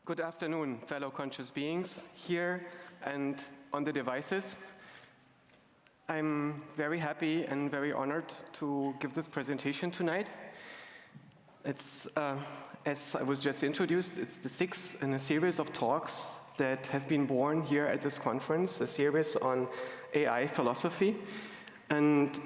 Good afternoon, fellow conscious beings here and on the devices. I'm very happy and very honored to give this presentation tonight. It's, as I was just introduced, it's the sixth in a series of talks that have been born here at this conference, a series on AI philosophy. And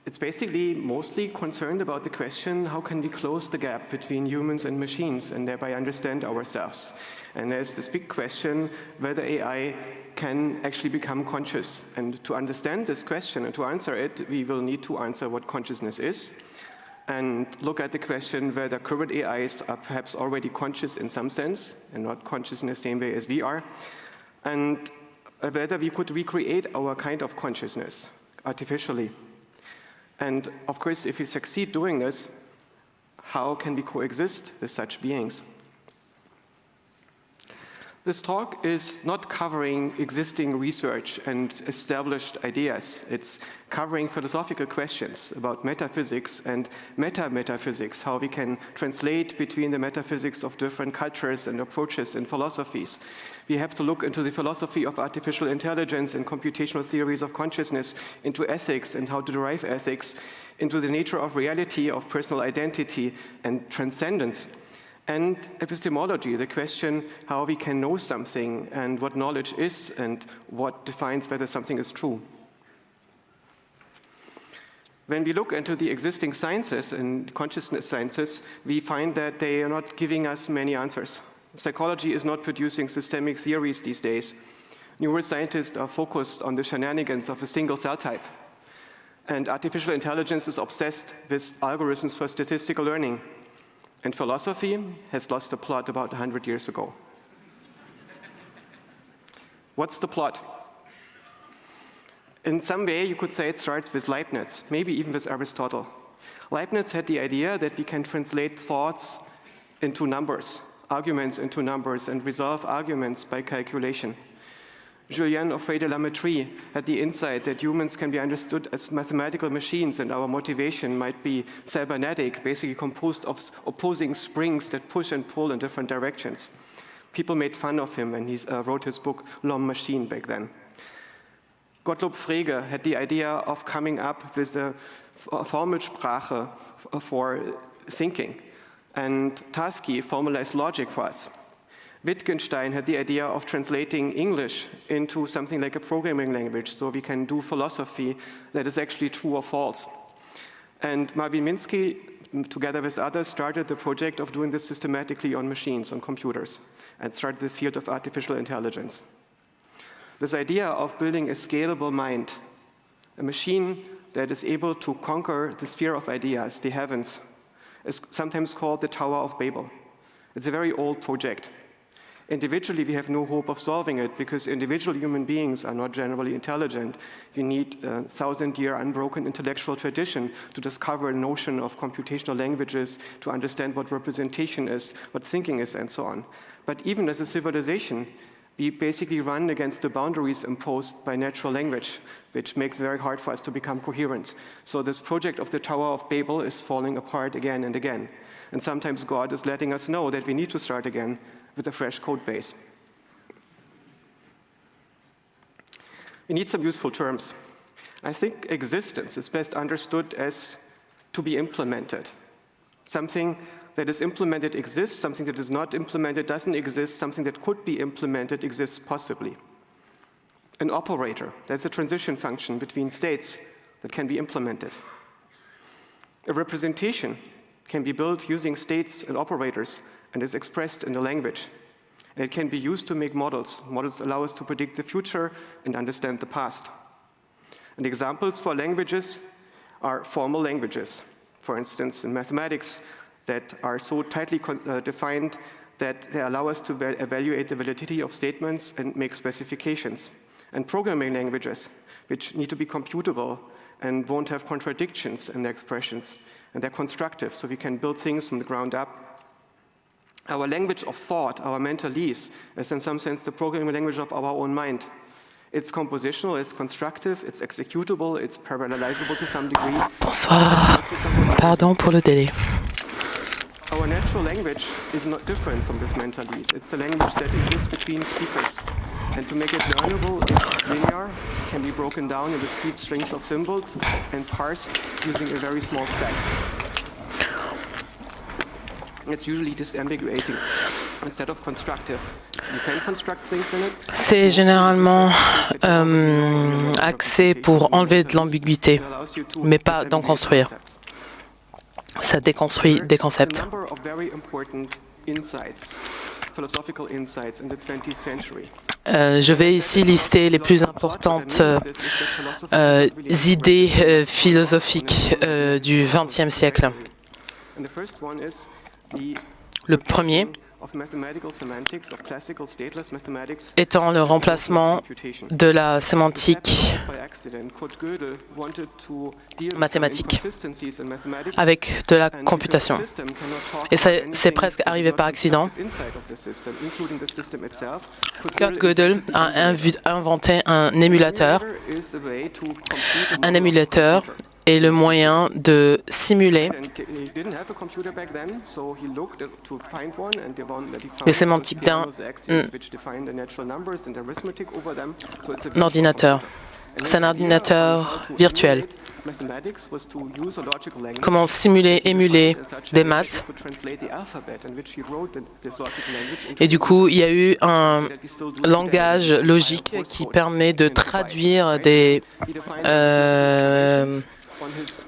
it's basically mostly concerned about the question, how can we close the gap between humans and machines and thereby understand ourselves? And there's this big question whether AI can actually become conscious. And to understand this question and to answer it, we will need to answer what consciousness is and look at the question whether current AIs are perhaps already conscious in some sense and not conscious in the same way as we are, and whether we could recreate our kind of consciousness artificially. And of course, if we succeed doing this, how can we coexist with such beings? This talk is not covering existing research and established ideas. It's covering philosophical questions about metaphysics and meta-metaphysics, how we can translate between the metaphysics of different cultures and approaches and philosophies. We have to look into the philosophy of artificial intelligence and computational theories of consciousness, into ethics and how to derive ethics, into the nature of reality, of personal identity and transcendence. And epistemology, the question how we can know something and what knowledge is and what defines whether something is true. When we look into the existing sciences and consciousness sciences, we find that they are not giving us many answers. Psychology is not producing systemic theories these days. Neuroscientists are focused on the shenanigans of a single cell type. And artificial intelligence is obsessed with algorithms for statistical learning. And philosophy has lost the plot about 100 years ago. What's the plot? In some way, you could say it starts with Leibniz, maybe even with Aristotle. Leibniz had the idea that we can translate thoughts into numbers, arguments into numbers, and resolve arguments by calculation. Julien Offray-de-la-Mettrie had the insight that humans can be understood as mathematical machines and our motivation might be cybernetic, basically composed of opposing springs that push and pull in different directions. People made fun of him and he wrote his book L'Homme Machine back then. Gottlob Frege had the idea of coming up with a Formelsprache for thinking, and Tarski formalized logic for us. Wittgenstein had the idea of translating English into something like a programming language so we can do philosophy that is actually true or false. And Marvin Minsky, together with others, started the project of doing this systematically on machines, on computers, and started the field of artificial intelligence. This idea of building a scalable mind, a machine that is able to conquer the sphere of ideas, the heavens, is sometimes called the Tower of Babel. It's a very old project. Individually, we have no hope of solving it because individual human beings are not generally intelligent. You need a 1,000-year unbroken intellectual tradition to discover a notion of computational languages, to understand what representation is, what thinking is, and so on. But even as a civilization, we basically run against the boundaries imposed by natural language, which makes it very hard for us to become coherent. So this project of the Tower of Babel is falling apart again and again. And sometimes God is letting us know that we need to start again with a fresh code base. We need some useful terms. I think existence is best understood as to be implemented. Something that is implemented exists, something that is not implemented doesn't exist, something that could be implemented exists possibly. An operator, that's a transition function between states that can be implemented. A representation can be built using states and operators and is expressed in the language. And it can be used to make models. Models allow us to predict the future and understand the past. And examples for languages are formal languages. For instance, in mathematics, that are so tightly defined that they allow us to evaluate the validity of statements and make specifications. And programming languages, which need to be computable and won't have contradictions in their expressions. And they're constructive, so we can build things from the ground up. Our language of thought, our mentalese, is in some sense the programming language of our own mind. It's compositional, it's constructive, it's executable, it's parallelizable to some degree. Bonsoir. Pardon pour le délai. Our natural natural language is not different from this mentalese. It's the language that exists between speakers. And to make it learnable, it's linear, can be broken down into discrete strings of symbols and parsed using a very small stack. It's usually disambiguating instead of constructive. You can construct things in it. C'est généralement axé pour enlever de l'ambiguïté, mais pas d'en construire. Ça déconstruit des concepts. Je vais ici lister les plus importantes idées philosophiques du XXe siècle. Le premier étant le remplacement de la sémantique mathématique avec de la computation. Et c'est presque arrivé par accident. Kurt Gödel a inventé un émulateur. Un émulateur est le moyen de simuler les sémantiques d'un ordinateur. C'est un ordinateur virtuel. Comment simuler, émuler des maths. Et du coup, il y a eu un langage logique qui permet de traduire des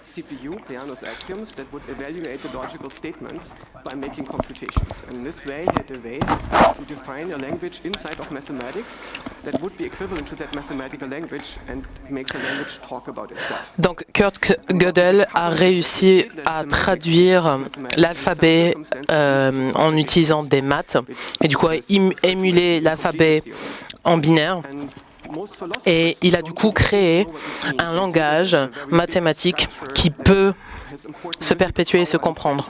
CPU, Peano's axioms, that would evaluate the logical statements by making computations. And in this way, he had a way to define a language inside of mathematics that would be equivalent to that mathematical language and make the language talk about itself. Donc Kurt Gödel a réussi à traduire l'alphabet en utilisant des maths et du coup a émulé l'alphabet en binaire. Et il a du coup créé un langage mathématique qui peut se perpétuer et se comprendre.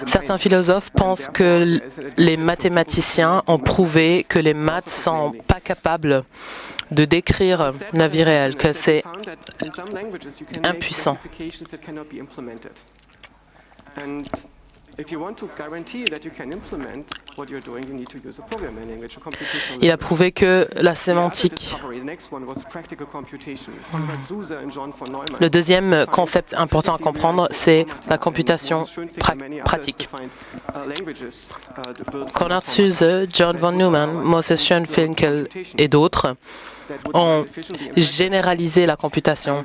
Certains philosophes pensent que les mathématiciens ont prouvé que les maths ne sont pas capables de décrire la vie réelle, que c'est impuissant. Il a prouvé que la sémantique. Le deuxième concept important à comprendre, c'est la computation pratique. Konrad Zuse, John von Neumann, Moses Schoenfinkel et d'autres ont généralisé la computation.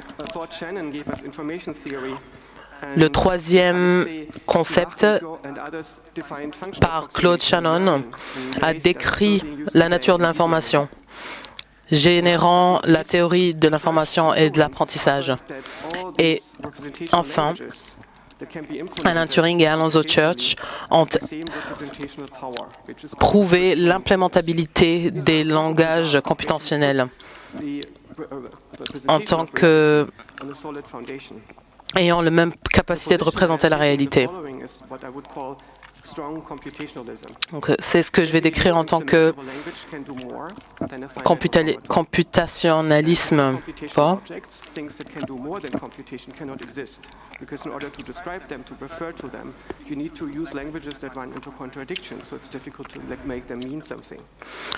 Le troisième concept, par Claude Shannon, a décrit la nature de l'information, générant la théorie de l'information et de l'apprentissage. Et enfin, Alan Turing et Alonzo Church ont prouvé l'implémentabilité des langages computationnels en tant que ayant la même capacité de représenter la réalité. Donc, c'est ce que je vais décrire en tant que computationnalisme fort.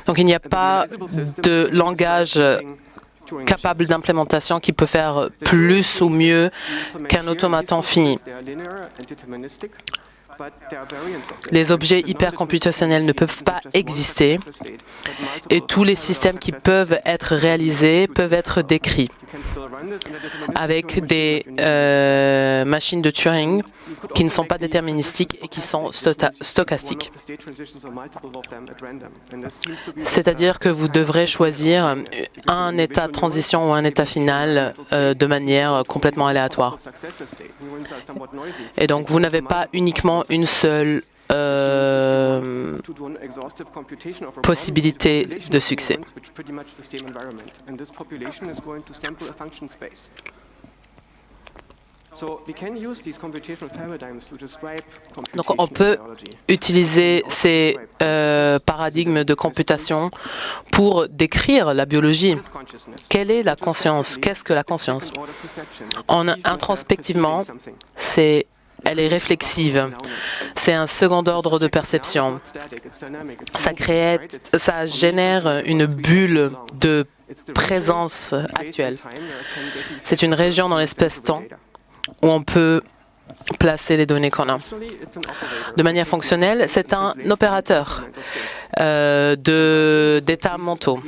Donc, il n'y a pas de langage capable d'implémentation qui peut faire plus ou mieux qu'un automaton fini. Les objets hypercomputationnels ne peuvent pas exister et tous les systèmes qui peuvent être réalisés peuvent être décrits avec des machines de Turing qui ne sont pas déterministiques et qui sont stochastiques. C'est-à-dire que vous devrez choisir un état de transition ou un état final de manière complètement aléatoire. Et donc vous n'avez pas uniquement une seule possibilité de succès. Donc on peut utiliser ces paradigmes de computation pour décrire la biologie. Quelle est la conscience? Qu'est-ce que la conscience? Introspectivement, elle est réflexive. C'est un second ordre de perception. Ça génère une bulle de présence actuelle. C'est une région dans l'espace-temps où on peut placer les données qu'on a. De manière fonctionnelle, c'est un opérateur d'états mentaux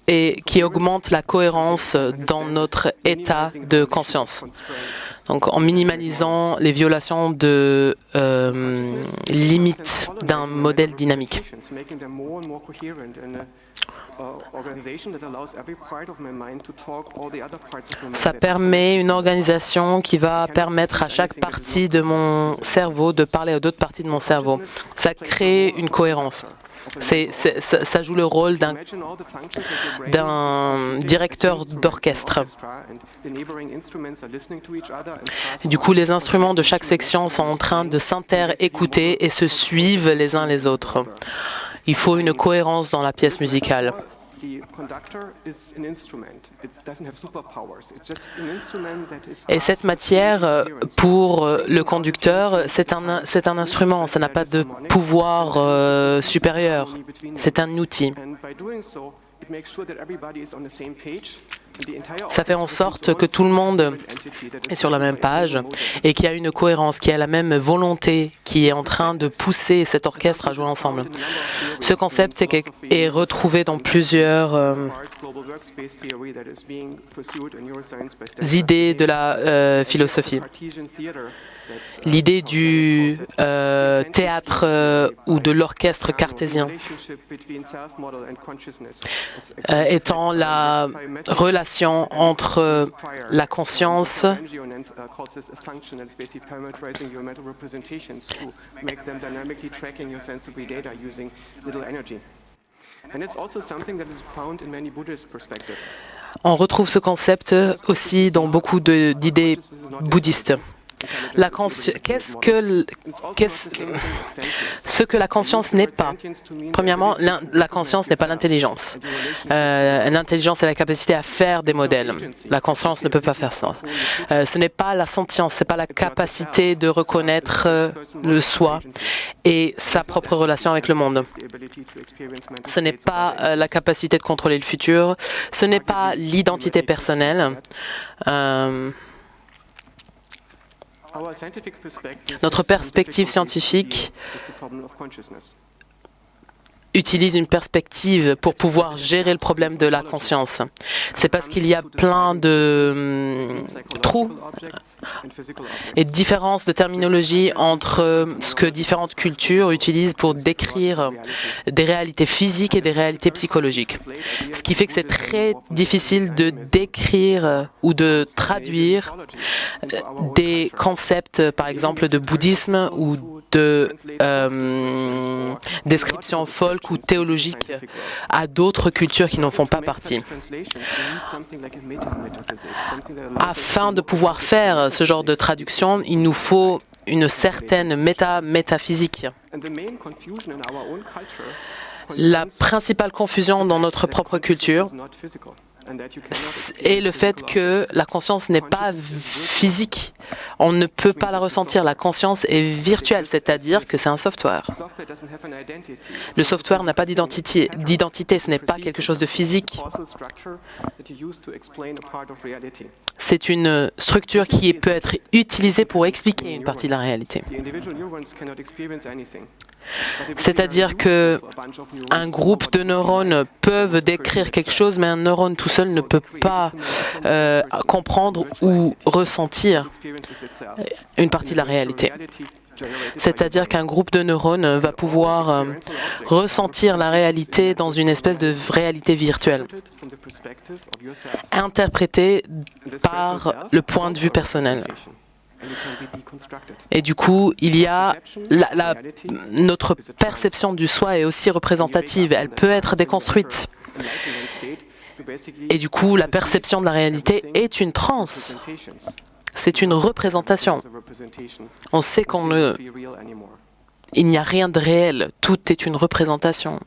et qui augmente la cohérence dans notre état de conscience. Donc, en minimalisant les violations de limites d'un modèle dynamique. Ça permet une organisation qui va permettre à chaque partie de mon cerveau de parler à d'autres parties de mon cerveau. Ça crée une cohérence. Ça joue le rôle d'un directeur d'orchestre. Du coup, les instruments de chaque section sont en train de s'inter-écouter et se suivent les uns les autres. Il faut une cohérence dans la pièce musicale. Et cette matière, pour le conducteur, c'est un instrument, ça n'a pas de pouvoir supérieur, c'est un outil. Ça fait en sorte que tout le monde est sur la même page et qu'il y a une cohérence, qu'il y a la même volonté qui est en train de pousser cet orchestre à jouer ensemble. Ce concept est retrouvé dans plusieurs idées de la philosophie. L'idée du théâtre ou de l'orchestre cartésien étant la relation entre la conscience On retrouve ce concept aussi dans beaucoup d'idées bouddhistes. Ce que la conscience n'est pas. Premièrement, la conscience n'est pas l'intelligence. L'intelligence est la capacité à faire des modèles. La conscience ne peut pas faire ça. Ce n'est pas la sentience, ce n'est pas la capacité de reconnaître le soi et sa propre relation avec le monde. Ce n'est pas la capacité de contrôler le futur. Ce n'est pas l'identité personnelle. Notre perspective scientifique utilise une perspective pour pouvoir gérer le problème de la conscience. C'est parce qu'il y a plein de trous et de différences de terminologie entre ce que différentes cultures utilisent pour décrire des réalités physiques et des réalités psychologiques. Ce qui fait que c'est très difficile de décrire ou de traduire des concepts, par exemple, de bouddhisme ou de description folk ou théologique à d'autres cultures qui n'en font pas partie. Afin de pouvoir faire ce genre de traduction, il nous faut une certaine métaphysique. La principale confusion dans notre propre culture est le fait que la conscience n'est pas physique. On ne peut pas la ressentir. La conscience est virtuelle, c'est-à-dire que c'est un software. Le software n'a pas d'identité. Ce n'est pas quelque chose de physique. C'est une structure qui peut être utilisée pour expliquer une partie de la réalité. C'est-à-dire qu'un groupe de neurones peuvent décrire quelque chose, mais un neurone tout seul ne peut pas comprendre ou ressentir une partie de la réalité. C'est-à-dire qu'un groupe de neurones va pouvoir ressentir la réalité dans une espèce de réalité virtuelle, interprétée par le point de vue personnel. Et du coup, il y a notre perception du soi est aussi représentative. Elle peut être déconstruite. Et du coup, la perception de la réalité est une transe. C'est une représentation. On sait il n'y a rien de réel. Tout est une représentation.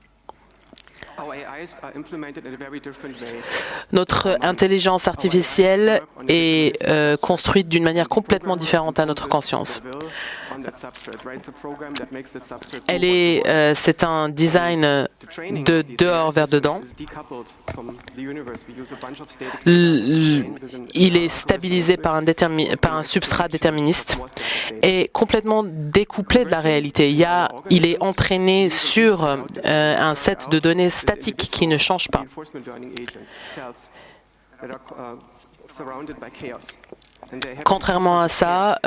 Notre intelligence artificielle est construite d'une manière complètement différente à notre conscience. C'est un design de dehors vers dedans. Il est stabilisé par un substrat déterministe et complètement découplé de la réalité. Il est entraîné sur un set de données statiques qui ne change pas. Contrairement à ça,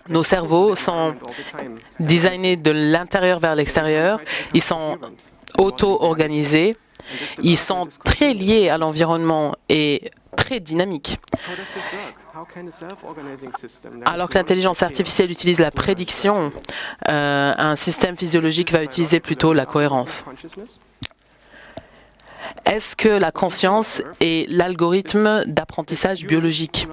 nos cerveaux sont designés de l'intérieur vers l'extérieur, ils sont auto-organisés, ils sont très liés à l'environnement et très dynamiques. Alors que l'intelligence artificielle utilise la prédiction, un système physiologique va utiliser plutôt la cohérence. Est-ce que la conscience est l'algorithme d'apprentissage biologique?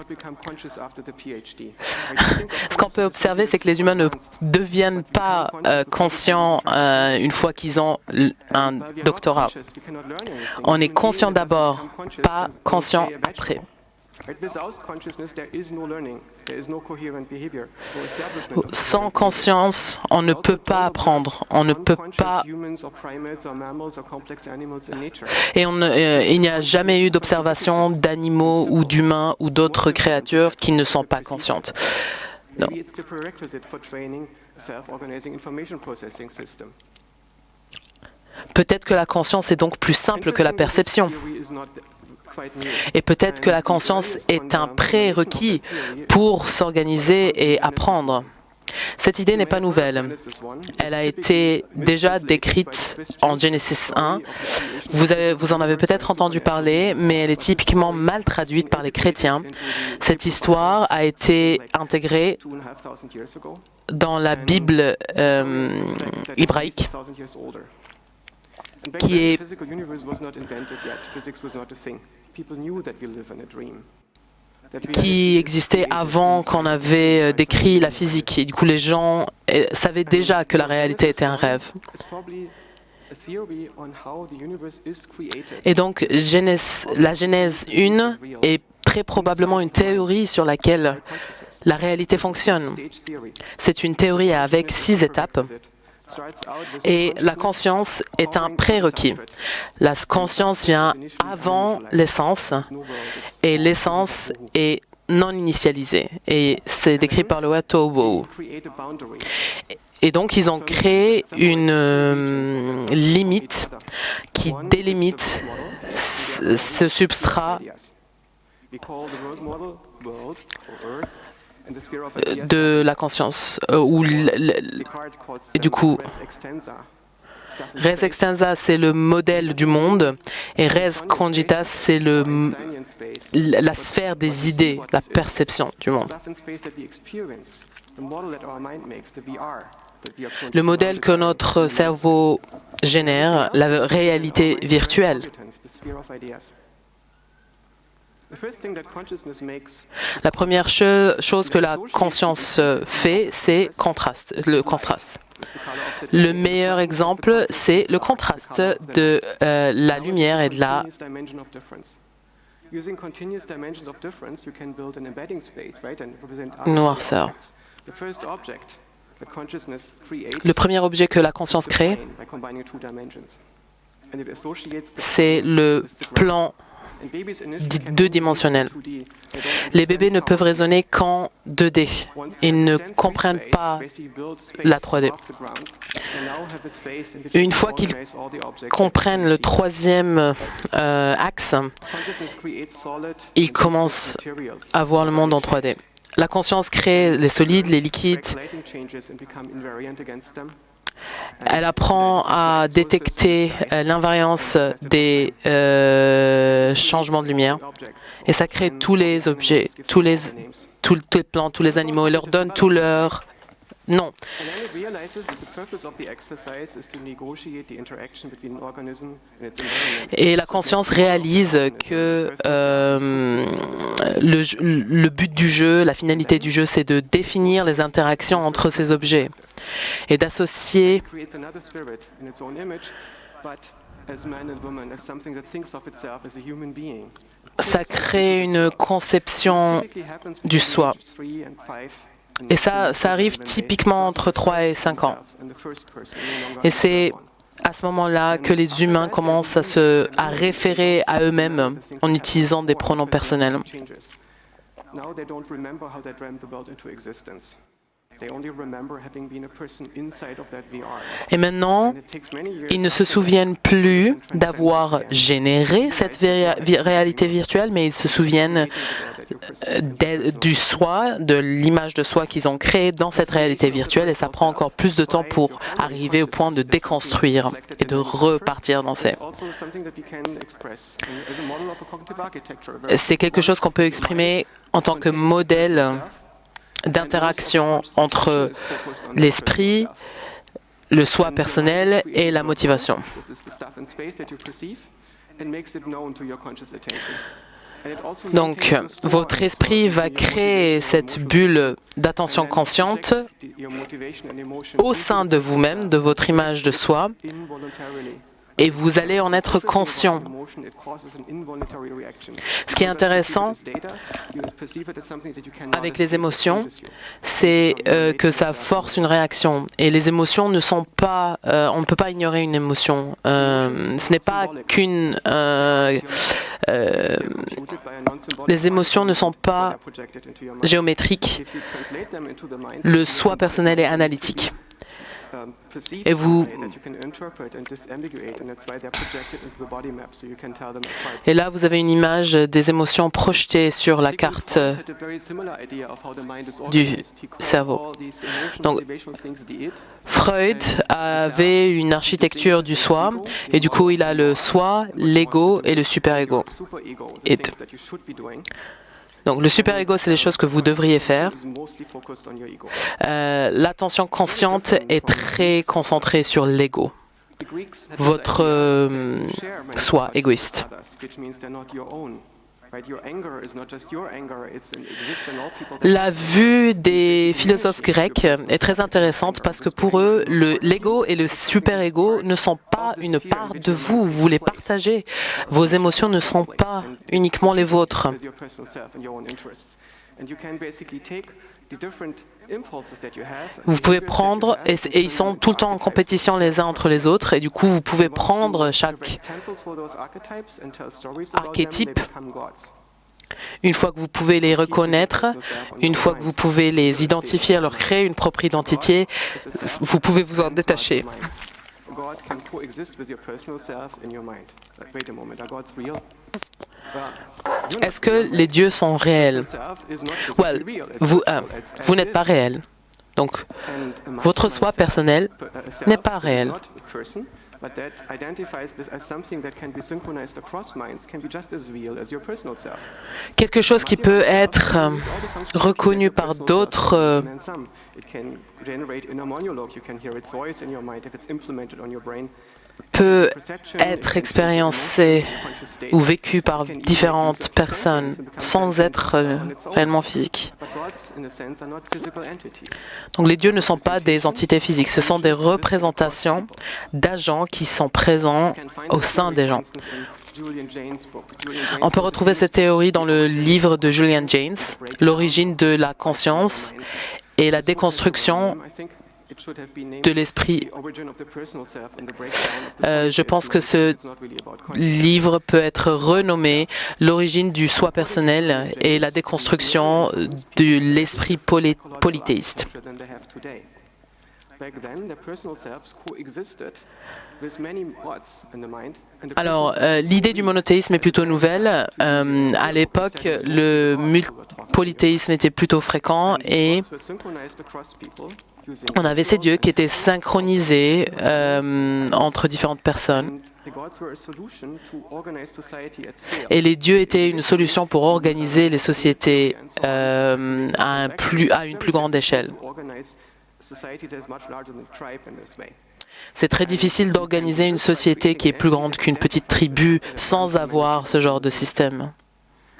Ce qu'on peut observer, c'est que les humains ne deviennent pas conscients une fois qu'ils ont un doctorat. On est conscient d'abord, pas conscient après. Sans conscience, on ne peut pas apprendre, on ne peut pas... Et il n'y a jamais eu d'observation d'animaux ou d'humains ou d'autres créatures qui ne sont pas conscientes. Non. Peut-être que la conscience est donc plus simple que la perception. Et peut-être que la conscience est un prérequis pour s'organiser et apprendre. Cette idée n'est pas nouvelle. Elle a été déjà décrite en Genesis 1. Vous en avez peut-être entendu parler, mais elle est typiquement mal traduite par les chrétiens. Cette histoire a été intégrée dans la Bible hébraïque, qui existait avant qu'on avait décrit la physique. Et du coup, les gens savaient déjà que la réalité était un rêve. Et donc, la Genèse 1 est très probablement une théorie sur laquelle la réalité fonctionne. C'est une théorie avec 6 étapes. Et la conscience est un prérequis. La conscience vient avant l'essence et l'essence est non initialisée. Et c'est décrit par le word Tohu. Et donc, ils ont créé une limite qui délimite ce substrat de la conscience. Et du coup, res extensa, c'est le modèle du monde, et res cogita, c'est la sphère des idées, la perception du monde. Le modèle que notre cerveau génère, la réalité virtuelle. La première chose que la conscience fait, c'est le contraste. Le meilleur exemple, c'est le contraste de la lumière et de la noirceur. Le premier objet que la conscience crée, c'est le plan deux-dimensionnel. Les bébés ne peuvent raisonner qu'en 2D. Ils ne comprennent pas la 3D. Une fois qu'ils comprennent le troisième axe, ils commencent à voir le monde en 3D. La conscience crée les solides, les liquides. Elle apprend à détecter l'invariance des changements de lumière et ça crée tous les objets, tous les plantes, tous les animaux et leur donne tous leurs Non. And then it realizes that the purpose of the exercise is to negotiate the interaction between an organism and its environment. Et la conscience réalise que le but du jeu, la finalité du jeu, c'est de définir les interactions entre ces objets et d'associer It creates another spirit in its own image, but as man and woman, as something that thinks of itself as a human being. ça crée une conception Typically happens du between soi. ages 3 and 5. Et ça arrive typiquement entre 3 et 5 ans. Et c'est à ce moment-là que les humains commencent à référer à eux-mêmes en utilisant des pronoms personnels. Now they don't remember how they dreamt the world into existence. They only remember having been a person inside of that VR. Et maintenant, And it takes many years ils ne se souviennent plus d'avoir généré cette réalité virtuelle, mais ils se souviennent du soi, de l'image de soi qu'ils ont créée dans cette réalité virtuelle, et ça prend encore plus de temps pour arriver au point de déconstruire et de repartir dans ces... C'est quelque chose qu'on peut exprimer en tant que modèle d'interaction entre l'esprit, le soi personnel et la motivation. Donc, votre esprit va créer cette bulle d'attention consciente au sein de vous-même, de votre image de soi, et vous allez en être conscient. Ce qui est intéressant avec les émotions, c'est que ça force une réaction. Et les émotions ne sont pas... on ne peut pas ignorer une émotion. Ce n'est pas qu'une... les émotions ne sont pas géométriques. Le soi personnel est analytique. Et et là, vous avez une image des émotions projetées sur la carte du cerveau. Donc, Freud avait une architecture du soi, et du coup, il a le soi, l'ego et le super-ego. Donc, le super-ego, c'est les choses que vous devriez faire. L'attention consciente est très concentrée sur l'ego, votre soi égoïste. La vue des philosophes grecs est très intéressante parce que pour eux, l'ego et le super-ego ne sont pas une part de vous, vous les partagez. Vos émotions ne sont pas uniquement les vôtres. Vous pouvez prendre, et ils sont tout le temps en compétition les uns entre les autres, et du coup vous pouvez prendre chaque archétype. Une fois que vous pouvez les reconnaître, une fois que vous pouvez les identifier, leur créer une propre identité, vous pouvez vous en détacher. Est-ce que les dieux sont réels? Vous n'êtes pas réel. Donc, votre soi personnel n'est pas réel. Quelque chose qui peut être reconnu par d'autres peut être expériencé ou vécu par différentes personnes sans être réellement physique. Donc les dieux ne sont pas des entités physiques, ce sont des représentations d'agents qui sont présents au sein des gens. On peut retrouver cette théorie dans le livre de Julian Jaynes, L'origine de la conscience et la déconstruction de l'esprit. Je pense que ce livre peut être renommé L'origine du soi personnel et la déconstruction de l'esprit polythéiste. Alors, l'idée du monothéisme est plutôt nouvelle. À l'époque, le polythéisme était plutôt fréquent et on avait ces dieux qui étaient synchronisés entre différentes personnes. Et les dieux étaient une solution pour organiser les sociétés à une plus grande échelle. society that is much larger than a tribe in this way. C'est très difficile d'organiser une société qui est plus grande qu'une petite tribu sans avoir ce genre de système.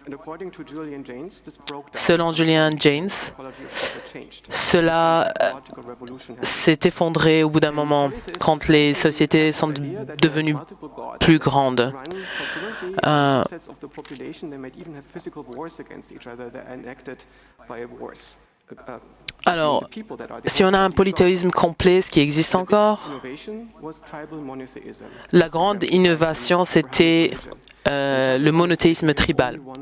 And according to Julian Jaynes, this broke down. Selon Julian Jaynes, Psychology of culture changed. cela Technological revolution happened. s'est effondré au bout d'un moment quand les sociétés sont devenues Multiple gods plus grandes. run concurrently on subsets of the population. They might even have physical wars against each other that are enacted by wars. Alors, si on a un polythéisme complet, ce qui existe encore, Innovation was tribal monotheism. la grande innovation, c'était le monothéisme tribal. One god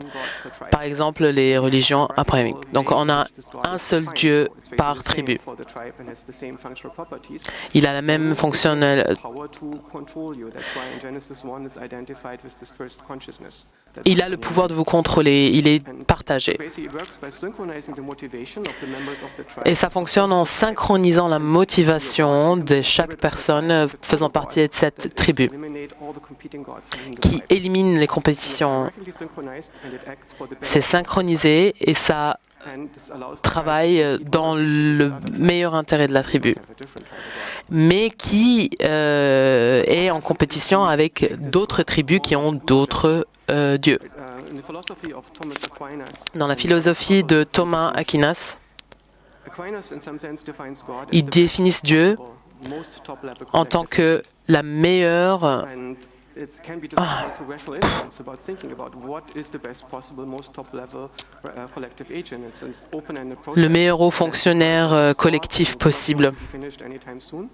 per tribe. Par exemple, les religions abrahamiques. Donc, on a un seul Dieu par tribu. For the tribe and has the same functional properties. Il a la même fonctionnelle. Power to control you. That's why in Genesis 1 is identified with this first consciousness. Il a le pouvoir de vous contrôler. Il est partagé. Basically, it works by synchronizing the motivation of the members of the tribe. Et ça fonctionne en synchronisant la motivation de chaque personne faisant partie de cette tribu, Eliminate all the competing gods within the qui tribe. élimine les compétitions. Directly synchronized and it acts for the C'est synchronisé et ça and this allows the travaille dans le meilleur intérêt de la tribu, tribe to have a different tribal god. mais qui est en compétition avec d'autres tribus qui ont d'autres dieux. In the philosophy of Thomas Aquinas, Dans la philosophie de Thomas Aquinas, Aquinas in some sense defines God as ils the définissent Dieu most top-level en tant collective. que la meilleure, And it can be discussed through rational inference about thinking about what is the best possible, most top-level collective agent. It's an open-ended process. le meilleur haut fonctionnaire collectif possible. Finished anytime soon.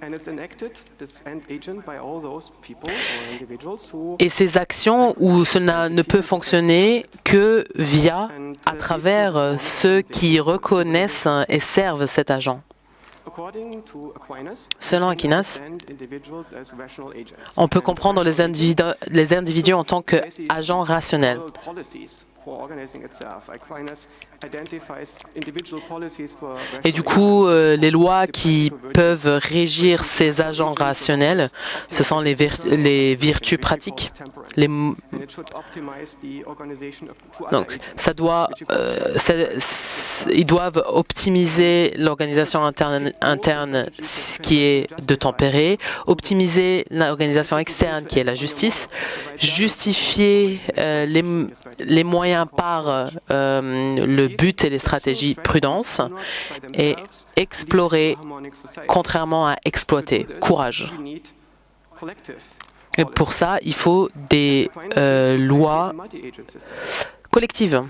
And it's enacted, this end agent, by all those people or individuals who Et ces actions où cela ne peut fonctionner que via, à travers ceux qui reconnaissent et servent cet agent. according to Aquinas, Selon Aquinas, and individuals as rational agents. on peut comprendre les individus en tant qu'agents rationnels. Policies for organizing itself. Aquinas identifies individual policies for Et du coup, les lois qui peuvent régir ces agents rationnels, ce sont les vertus pratiques. Donc, ça doit, ils doivent optimiser l'organisation interne, ce qui est de tempérer, optimiser l'organisation externe, qui est la justice, justifier les moyens par le but et les stratégies prudence, et explorer contrairement à exploiter. Courage. Et pour ça, il faut des lois collectives.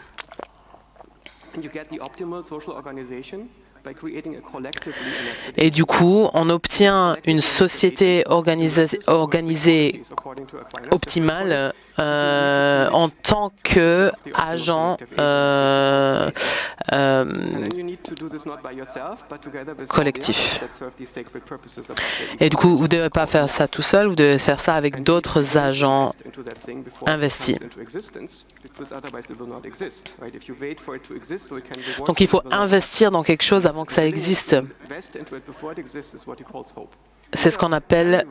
Et du coup, on obtient une société organisée optimale en tant qu'agent collectif. Et du coup, vous ne devez pas faire ça tout seul, vous devez faire ça avec d'autres agents investis. Donc il faut investir dans quelque chose avant que ça existe. C'est ce qu'on appelle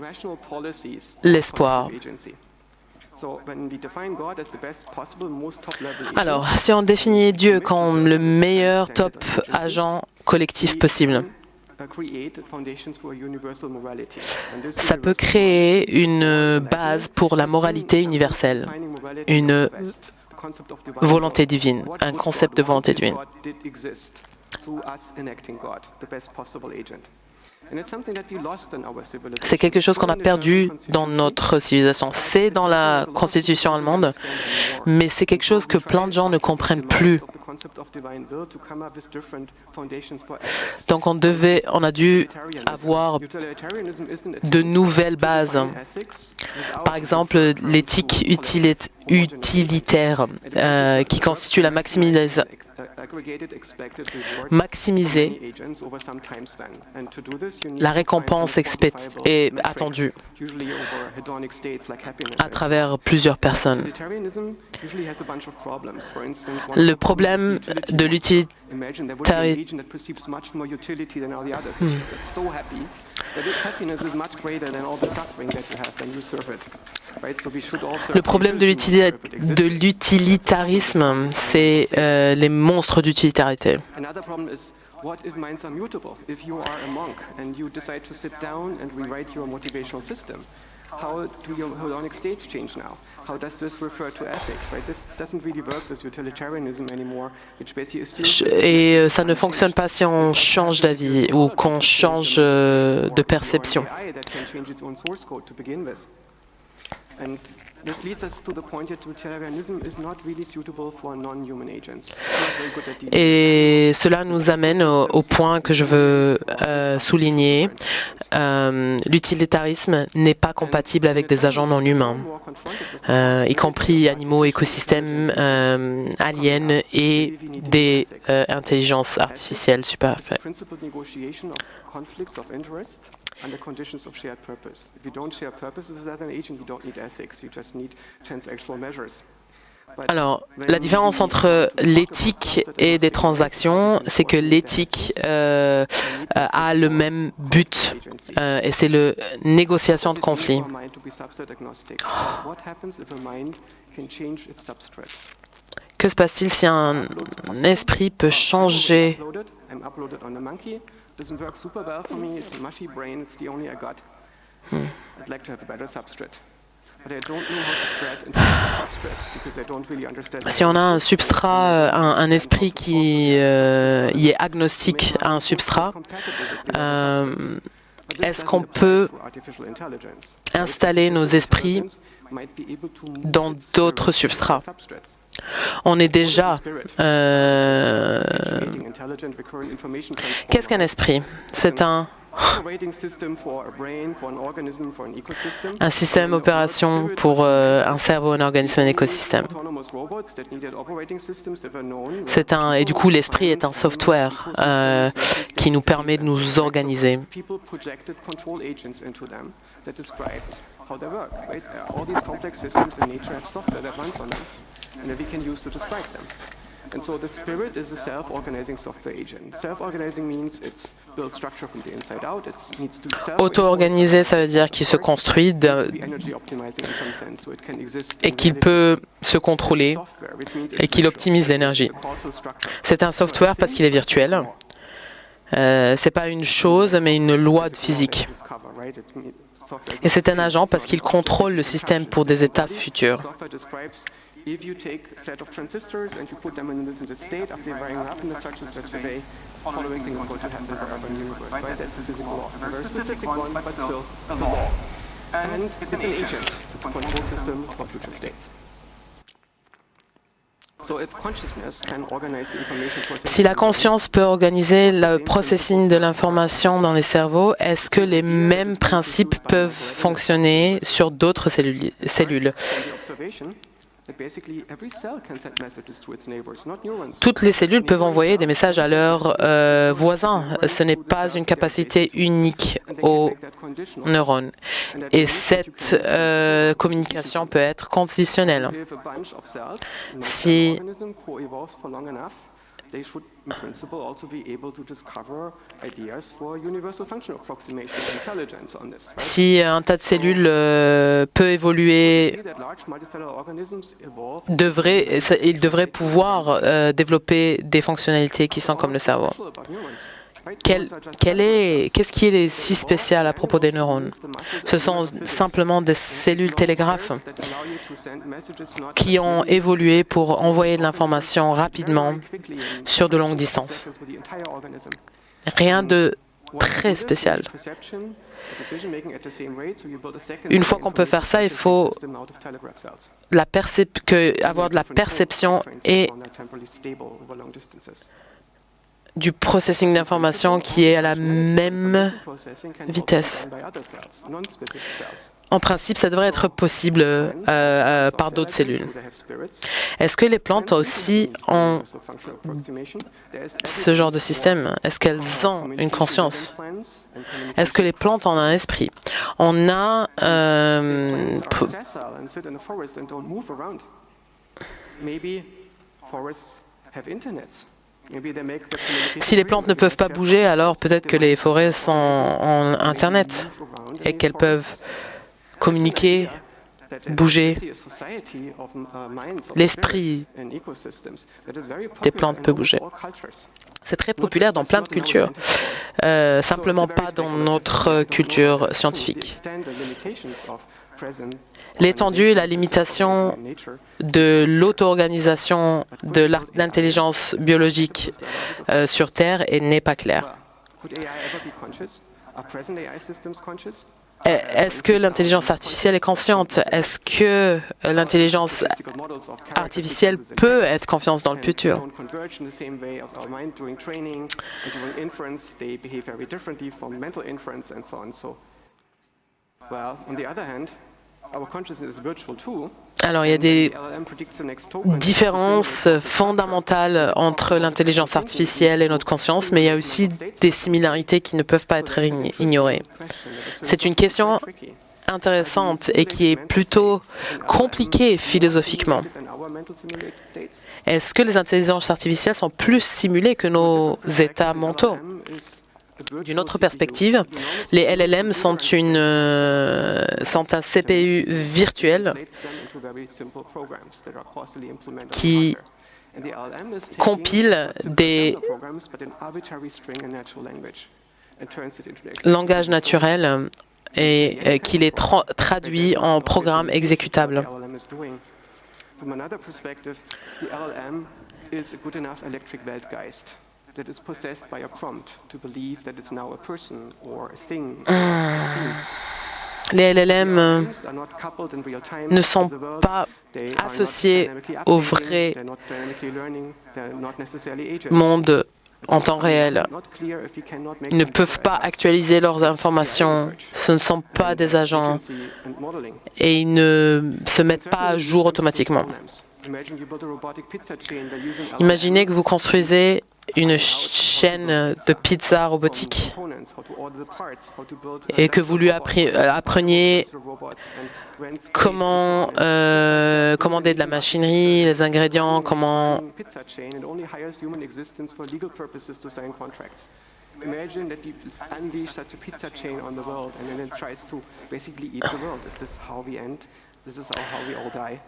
l'espoir. Alors, si on définit Dieu comme le meilleur top agent collectif possible, ça peut créer une base pour la moralité universelle, une volonté divine, un concept de volonté divine. C'est quelque chose qu'on a perdu dans notre civilisation. C'est dans la constitution allemande, mais c'est quelque chose que plein de gens ne comprennent plus. Donc on a dû avoir de nouvelles bases. Par exemple, l'éthique utilitaire qui constitue la maximiser la récompense est attendue à travers plusieurs personnes. Le problème de l'utilitarisme c'est les monstres d'utilitarité. What if minds are mutable? If you are a monk and you decide to sit down and rewrite your motivational system, how do your hedonic states change now? How does this refer to ethics? Right? This doesn't really work with utilitarianism anymore, which basically assumes Et ça ne fonctionne pas si on change d'avis ou qu'on change de perception. AI that can change its own source code to begin with. And this leads us to the point that utilitarianism is not really suitable for non-human agents. It's not very good at dealing Et cela nous amène au point que je veux souligner. L'utilitarisme n'est pas compatible avec des agents non humains, y compris animaux, écosystèmes, aliens et des intelligences artificielles superfaites. principled negotiation of conflicts of interest under conditions of shared purpose. If you don't share purpose with that agent, you don't need ethics, you just need transactional measures. But Alors, la différence entre l'éthique et des transactions, c'est que l'éthique a le même but, et c'est la négociation de conflits. for a mind to be substrate agnostic. What happens if a mind can change its substrate? Que se passe-t-il si un esprit peut changer? I'm uploaded on a monkey. Doesn't work super well for me. It's a mushy brain. It's the only I got. I'd like to have a better substrate. But I don't know how to spread into a substrate because I don't really understand. Si on a un substrat, un esprit qui y est agnostique à un substrat, est-ce qu'on peut installer nos esprits dans d'autres substrats? On est déjà... Qu'est-ce qu'un esprit? C'est un système d'opération pour un cerveau, un organisme, un écosystème. Et du coup, l'esprit est un software qui nous permet de nous organiser. And that we can use to describe them. And so the spirit is a self-organizing software agent. Self-organizing means it's built structure from the inside out. It needs to be Auto-organisé, ça veut dire qu'il se construit et qu'il peut se contrôler et qu'il optimise l'énergie. C'est un software parce qu'il est virtuel. C'est pas une chose, mais une loi de physique. Et c'est un agent parce qu'il contrôle le système pour des étapes futures. If you take a set of transistors and you put them in this state after wiring up in such and such a way, following thing is going to happen forever in the universe, right? That's a physical law. It's a very specific one, but still a law. And it's an agent. It's a control system for future states. Si la conscience peut organiser le processing de l'information dans les cerveaux, est-ce que les mêmes principes peuvent fonctionner sur d'autres cellules? Toutes les cellules peuvent envoyer des messages à leurs voisins. Ce n'est pas une capacité unique aux neurones. Et cette communication peut être conditionnelle. Si they should, in principle, also be able to discover ideas for universal functional approximation of intelligence on this. Si un tas de cellules peut évoluer, il devrait pouvoir développer des fonctionnalités qui sont comme le cerveau. Qu'est-ce qui est si spécial à propos des neurones? Ce sont simplement des cellules télégraphes qui ont évolué pour envoyer de l'information rapidement sur de longues distances. Rien de très spécial. Une fois qu'on peut faire ça, il faut avoir de la perception et du processing d'informations qui est à la même vitesse. En principe, ça devrait être possible par d'autres cellules. Est-ce que les plantes aussi ont ce genre de système? Est-ce qu'elles ont une conscience? Est-ce que les plantes ont un esprit? On a... Si les plantes ne peuvent pas bouger, alors peut-être que les forêts sont en Internet et qu'elles peuvent communiquer bouger. L'esprit des plantes peut bouger. C'est très populaire dans plein de cultures, simplement pas dans notre culture scientifique. L'étendue et la limitation de l'auto-organisation de l'intelligence biologique sur Terre n'est pas claire. Est-ce que l'intelligence artificielle est consciente? Est-ce que l'intelligence artificielle peut être confiance dans le futur? Alors, il y a des différences fondamentales entre l'intelligence artificielle et notre conscience, mais il y a aussi des similarités qui ne peuvent pas être ignorées. C'est une question intéressante et qui est plutôt compliquée philosophiquement. Est-ce que les intelligences artificielles sont plus simulées que nos états mentaux? D'une autre perspective, les LLM sont un CPU virtuel qui compile des langages naturels et qui les traduit en programmes exécutables. Les LLM ne sont pas associés au vrai monde en temps réel. Ils ne peuvent pas actualiser leurs informations. Ce ne sont pas des agents et ils ne se mettent pas à jour automatiquement. Imaginez que vous construisez une chaîne de pizza robotique et que vous lui appreniez comment commander de la machinerie, les ingrédients, comment... Imagine that we unleash such a pizza chain on the world and then it tries to basically eat the world. Is this how we end? This is how we all die.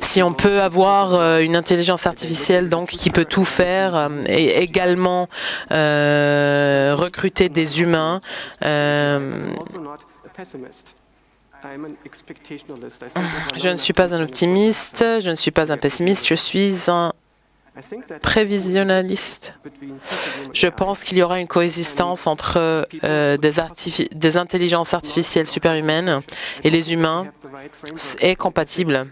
Si on peut avoir une intelligence artificielle donc qui peut tout faire et également recruter des humains, je ne suis pas un optimiste, je ne suis pas un pessimiste, je suis un prévisionnaliste. Je pense qu'il y aura une coexistence entre des intelligences artificielles superhumaines et les humains est compatible.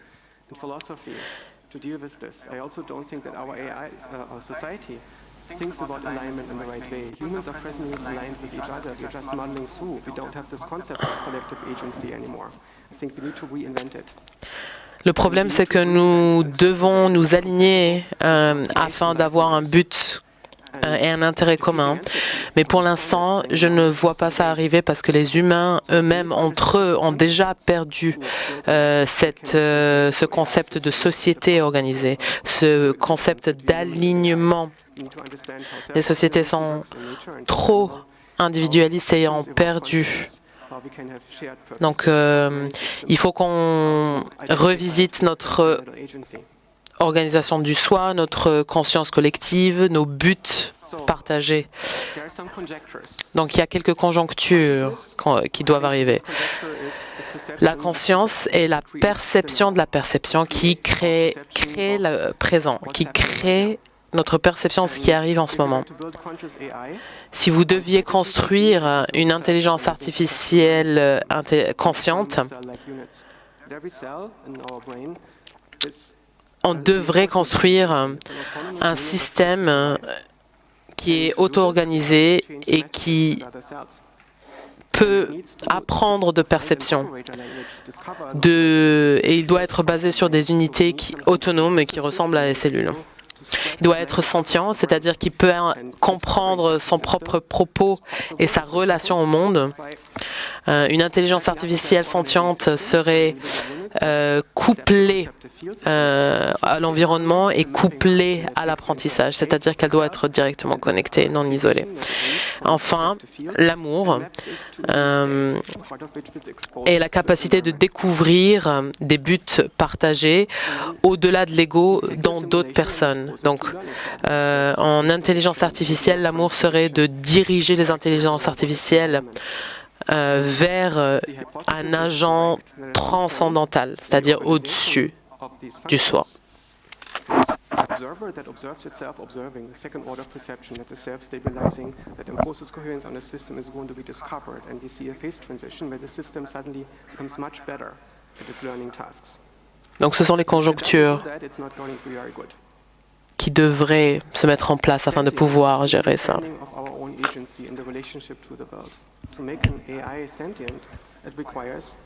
Thinks about alignment in the right way. Humans are presently aligned with each other. We're just muddling through. We don't have this concept of collective agency anymore. I think we need to reinvent it. Le problème, c'est que nous devons nous aligner afin d'avoir un but et un intérêt commun. Mais pour l'instant, je ne vois pas ça arriver parce que les humains eux-mêmes, entre eux, ont déjà perdu ce concept de société organisée, ce concept d'alignement. Les sociétés sont trop individualistes et ont perdu. Donc, il faut qu'on revisite notre organisation du soi, notre conscience collective, nos buts partagés. Donc, il y a quelques conjonctures qui doivent arriver. La conscience est la perception de la perception qui crée le présent, qui crée notre perception de ce qui arrive en ce moment. Si vous deviez construire une intelligence artificielle consciente, on devrait construire un système qui est auto-organisé et qui peut apprendre de perception. Et il doit être basé sur des unités autonomes et qui ressemblent à des cellules. Il doit être sentient, c'est-à-dire qu'il peut comprendre son propre propos et sa relation au monde. Une intelligence artificielle sentiente serait couplée à l'environnement et couplée à l'apprentissage, c'est-à-dire qu'elle doit être directement connectée, non isolée. Enfin, l'amour et la capacité de découvrir des buts partagés au-delà de l'ego dans d'autres personnes. Donc, en intelligence artificielle, l'amour serait de diriger les intelligences artificielles vers un agent transcendantal, c'est-à-dire au-dessus du soi. Observer that observes itself observing, the second order perception that is self-stabilizing, that imposes coherence on the system is going to be discovered, and we see a phase transition where the system suddenly becomes much better at its learning tasks. Donc ce sont les conjonctures qui devraient se mettre en place afin de pouvoir gérer ça. To make an AI sentient, it requires,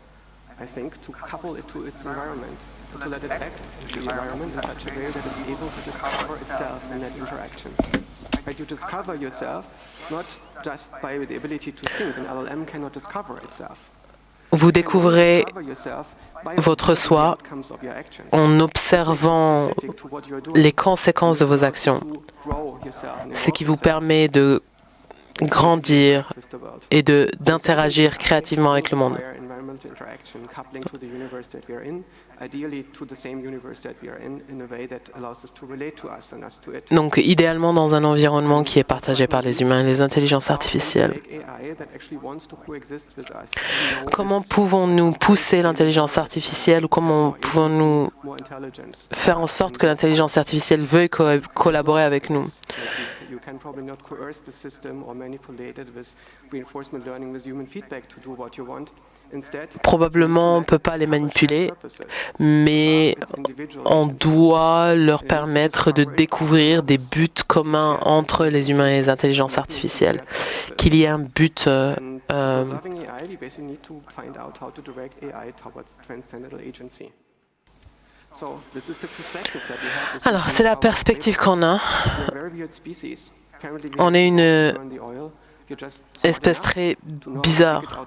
I think, to couple it to its environment, to let it act to the environment in such a way that it's able to discover itself in that interaction. Right? You discover yourself not just by the ability to think. An LLM cannot discover itself. Vous découvrez votre soi en observant les conséquences de vos actions, ce qui vous permet de grandir et d'interagir créativement avec le monde. Donc, idéalement dans un environnement qui est partagé par les humains et les intelligences artificielles. Comment pouvons-nous pousser l'intelligence artificielle ou comment pouvons-nous faire en sorte que l'intelligence artificielle veuille collaborer avec nous? You can probably not coerce the system or manipulate it with reinforcement learning with human feedback to do what you want. Instead, probablement, on ne peut pas les manipuler, mais on doit leur permettre de découvrir des buts communs entre les humains et les intelligences artificielles, qu'il y ait un but Alors, c'est la perspective qu'on a. On est une espèce très bizarre.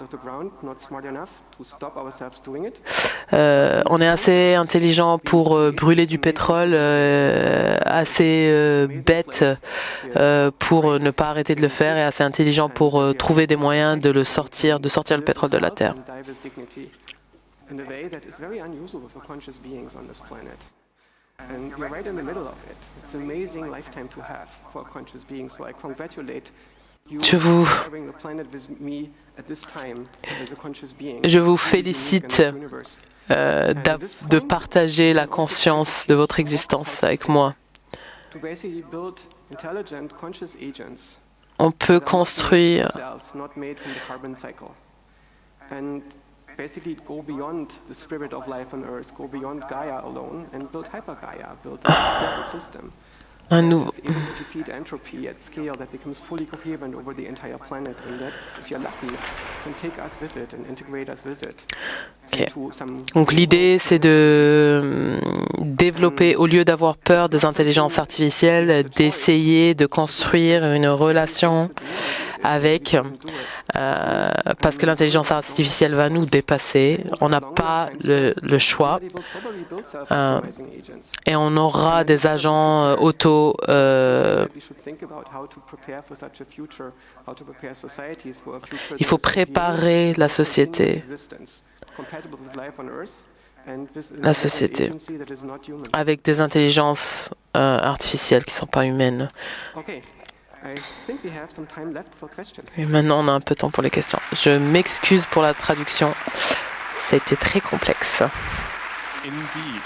On est assez intelligent pour brûler du pétrole, assez bête pour ne pas arrêter de le faire et assez intelligent pour trouver des moyens de sortir le pétrole de la Terre. In a way that is very unusual for conscious beings on this planet. And you're right in the middle of it. It's an amazing lifetime to have for a conscious being. So I congratulate you for sharing the planet with me at this time as a conscious being. Je vous félicite de partager la conscience de votre existence avec moi. To basically build intelligent conscious agents. On peut construire not made from the carbon cycle. And basically go beyond the spirit of life on Earth, go beyond Gaia alone, and build Hyper-Gaia, build a stable system. It's able to defeat entropy at scale that becomes fully coherent over the entire planet, and that, if you're lucky, can take us with it and integrate us with it. Okay. Donc l'idée, c'est de développer, au lieu d'avoir peur des intelligences artificielles, d'essayer de construire une relation avec, parce que l'intelligence artificielle va nous dépasser. On n'a pas le choix et on aura des agents auto. Il faut préparer la société avec des intelligences artificielles qui ne sont pas humaines. Et maintenant, on a un peu de temps pour les questions. Je m'excuse pour la traduction. Ça a été très complexe. Indeed.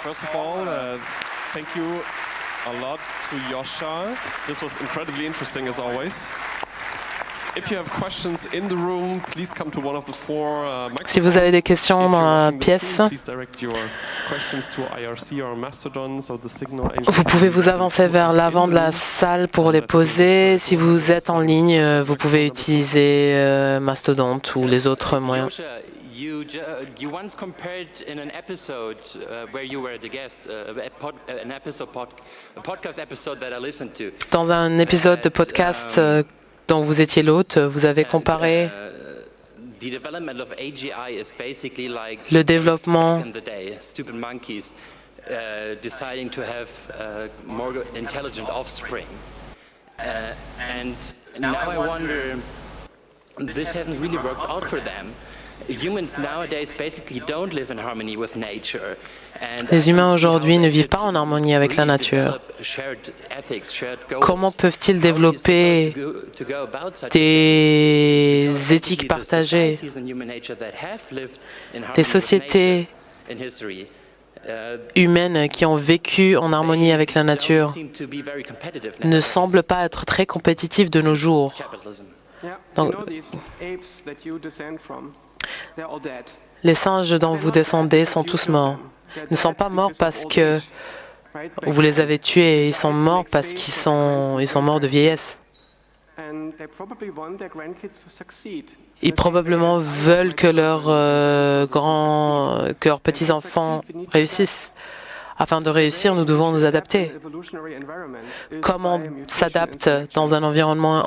First of all, thank you a lot to Yosha. This was incredibly interesting as always. If you have questions in the room, please come to one of the four microphones. Si vous avez des questions dans la pièce, vous pouvez vous avancer vers l'avant de la salle pour les poser. Si vous êtes en ligne, vous pouvez utiliser Mastodon ou les autres moyens. You once compared in an episode where you were the guest, a podcast episode that I listened to. Dans un épisode de podcast dont vous étiez l'hôte, vous avez comparé the development of AGI is basically like Le développement back in the day, stupid monkeys deciding to have more intelligent offspring. And now I wonder, this hasn't really worked out for them. Humans nowadays basically don't live in harmony with nature. Les humains aujourd'hui ne vivent pas en harmonie avec la nature. Comment peuvent-ils développer des éthiques partagées, des sociétés humaines qui ont vécu en harmonie avec la nature ne semblent pas être très compétitives de nos jours. Donc, les singes dont vous descendez sont tous morts. Ils ne sont pas morts parce que vous les avez tués, ils sont morts parce qu'ils sont morts de vieillesse. Ils probablement veulent que leurs petits-enfants réussissent. Afin de réussir, nous devons nous adapter. Comment on s'adapte dans un environnement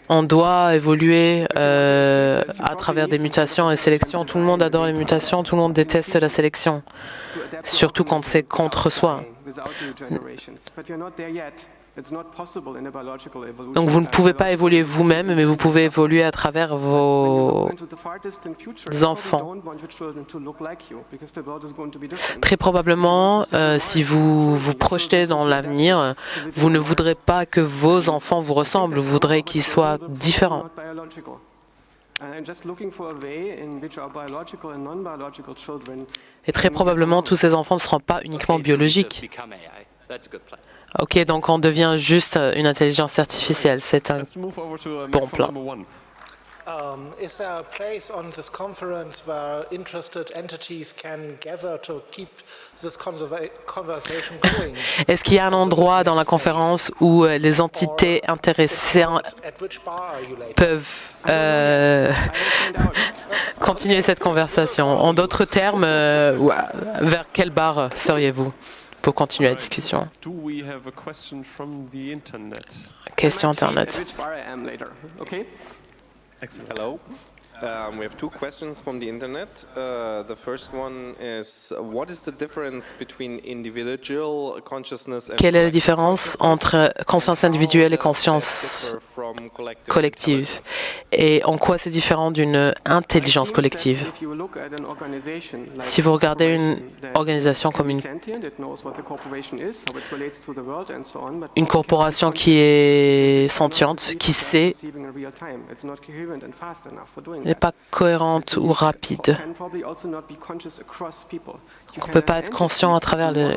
On doit évoluer à travers des mutations et sélections. Tout le monde adore les mutations, tout le monde déteste la sélection, surtout quand c'est contre soi. Donc vous ne pouvez pas évoluer vous-même, mais vous pouvez évoluer à travers vos enfants. Très probablement, si vous vous projetez dans l'avenir, vous ne voudrez pas que vos enfants vous ressemblent, vous voudrez qu'ils soient différents. Et très probablement, tous ces enfants ne seront pas uniquement biologiques. Ok, donc on devient juste une intelligence artificielle. C'est un bon plan. Is there a place on this conference where interested entities can gather to keep this conversation going? Est-ce qu'il y a un endroit dans la conférence où les entités intéressées peuvent continuer cette conversation? En d'autres termes, vers quel bar seriez-vous pour continuer la discussion? Question Internet. Excellent. Hello. We have two questions from the internet. The first one is, what is the difference between individual consciousness and Quelle est la différence entre conscience individuelle et conscience collective? Et en quoi c'est différent d'une intelligence collective? Si vous regardez une organisation comme une corporation qui est sentiente, qui sait, n'est pas cohérente ou rapide. On ne peut pas être conscient à travers le...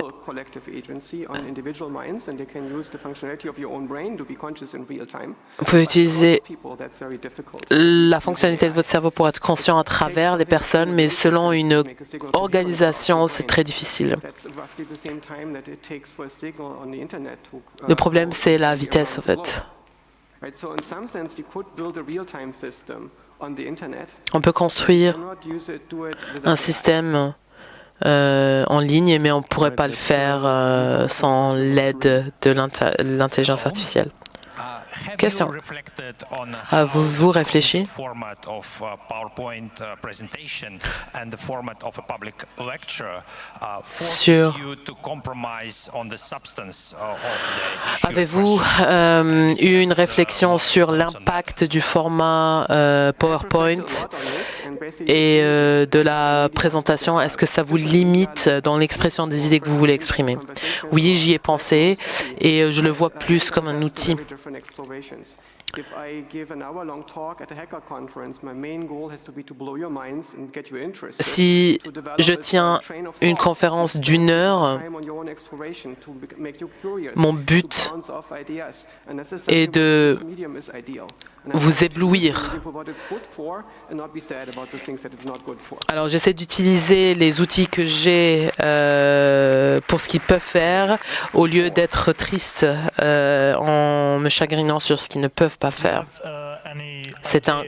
Vous pouvez utiliser la fonctionnalité de votre cerveau pour être conscient à travers les personnes, mais selon une organisation, c'est très difficile. Le problème, c'est la vitesse, en fait. On peut construire un système en ligne, mais on ne pourrait pas le faire sans l'aide de l'intelligence artificielle. Question. Avez-vous réfléchi sur... Avez-vous eu une réflexion sur l'impact du format PowerPoint et de la présentation? Est-ce que ça vous limite dans l'expression des idées que vous voulez exprimer? Oui, j'y ai pensé et je le vois plus comme un outil. Si je tiens une conférence d'1 heure, mon but est de vous éblouir. Alors j'essaie d'utiliser les outils que j'ai pour ce qu'ils peuvent faire, au lieu d'être triste en me chagrinant sur ce qu'ils ne peuvent pas faire. C'est un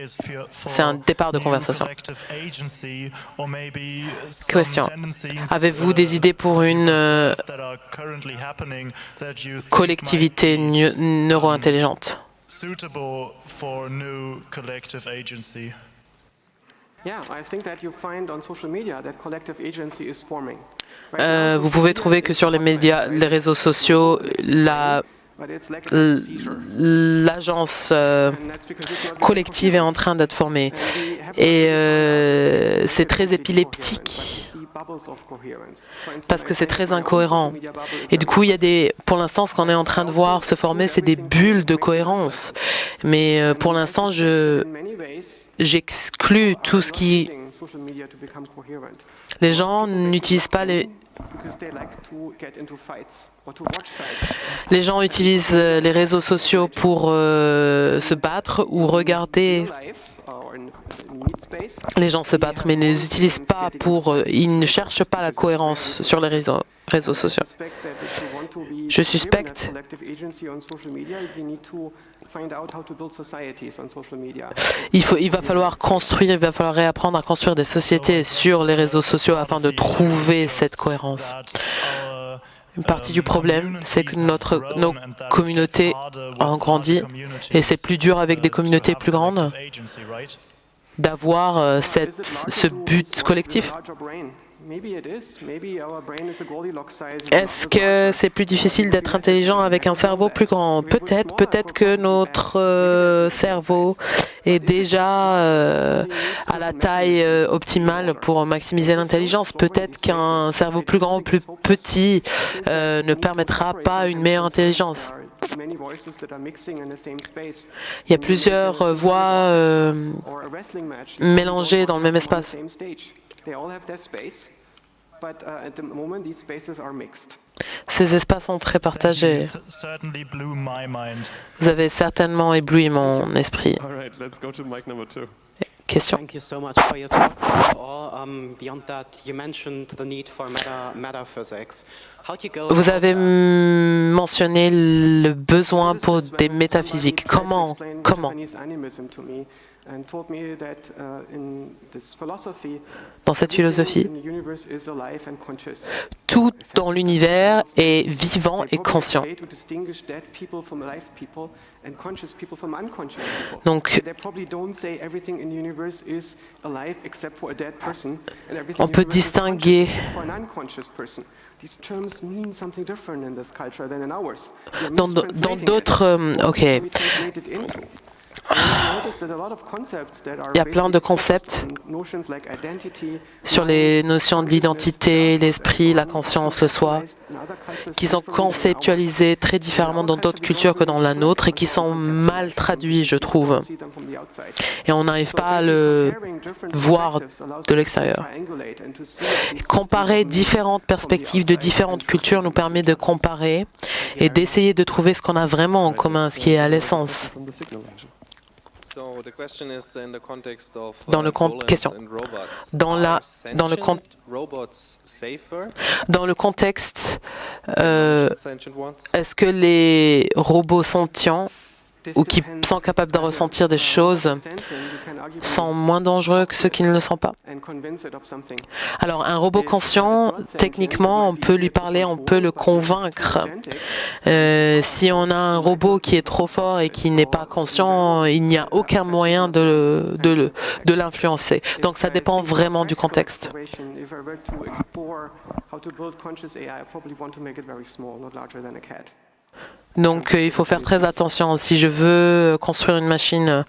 départ de conversation. Question. Avez-vous des idées pour une collectivité neuro-intelligente? suitable for new collective agency? Yeah, I think that you find on social media that collective agency is forming. Vous pouvez trouver que sur les médias, les réseaux sociaux, l'agence collective est en train d'être formée. Et c'est très épileptique parce que c'est très incohérent. Et du coup, pour l'instant, ce qu'on est en train de voir se former, c'est des bulles de cohérence. Mais pour l'instant, j'exclus tout ce qui... Les gens n'utilisent pas les... Les gens utilisent les réseaux sociaux pour se battre ou regarder les gens se battre, mais ne les utilisent pas pour... Ils ne cherchent pas la cohérence sur les réseaux sociaux. Je suspecte il va falloir construire, il va falloir réapprendre à construire des sociétés sur les réseaux sociaux afin de trouver cette cohérence. Une partie du problème, c'est que nos communautés ont grandi et c'est plus dur avec des communautés plus grandes d'avoir ce but collectif. Est-ce que c'est plus difficile d'être intelligent avec un cerveau plus grand? Peut-être. Peut-être que notre cerveau est déjà à la taille optimale pour maximiser l'intelligence. Peut-être qu'un cerveau plus grand ou plus petit ne permettra pas une meilleure intelligence. Il y a plusieurs voix mélangées dans le même espace. Ces espaces sont très partagés. Vous avez certainement ébloui mon esprit. Question. Thank you so much for your talk. First of all, beyond that, you mentioned the need for metaphysics. How do you go Vous avez mentionné le besoin pour des métaphysiques. Comment? Dans cette philosophie, tout dans l'univers est vivant et conscient. Donc, on peut distinguer dans d'autres... OK. Il y a plein de concepts sur les notions de l'identité, l'esprit, la conscience, le soi, qui sont conceptualisés très différemment dans d'autres cultures que dans la nôtre et qui sont mal traduits, je trouve. Et on n'arrive pas à le voir de l'extérieur. Comparer différentes perspectives de différentes cultures nous permet de comparer et d'essayer de trouver ce qu'on a vraiment en commun, ce qui est à l'essence. Dans le contexte, est-ce que les robots sentients ou qui sont capables de ressentir des choses sont moins dangereux que ceux qui ne le sont pas? Alors, un robot conscient, techniquement, on peut lui parler, on peut le convaincre. Si on a un robot qui est trop fort et qui n'est pas conscient, il n'y a aucun moyen de l'influencer. Donc, ça dépend vraiment du contexte. Donc, il faut faire très attention. Si je veux construire une machine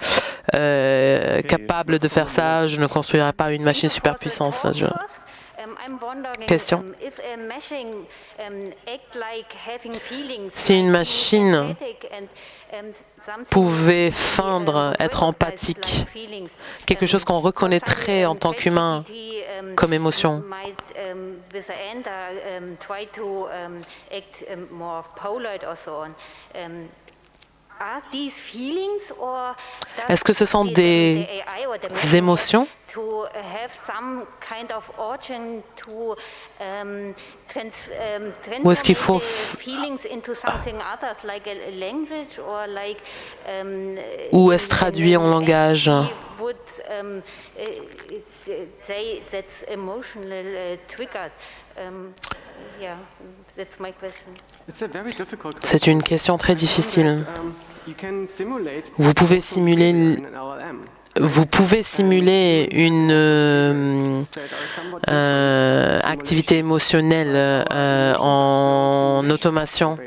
capable de faire ça, je ne construirai pas une machine super puissante. Question. Si une machine pouvait feindre être empathique, quelque chose qu'on reconnaîtrait en tant qu'humain comme émotion, est-ce que ce sont des émotions ou est-ce qu'il faut ou est-ce traduit en langage? Yeah, that's my question. It's a very difficult question. C'est une question très difficile. You can simulate Vous pouvez simuler in an LLM. Vous pouvez simuler une activité émotionnelle en automation.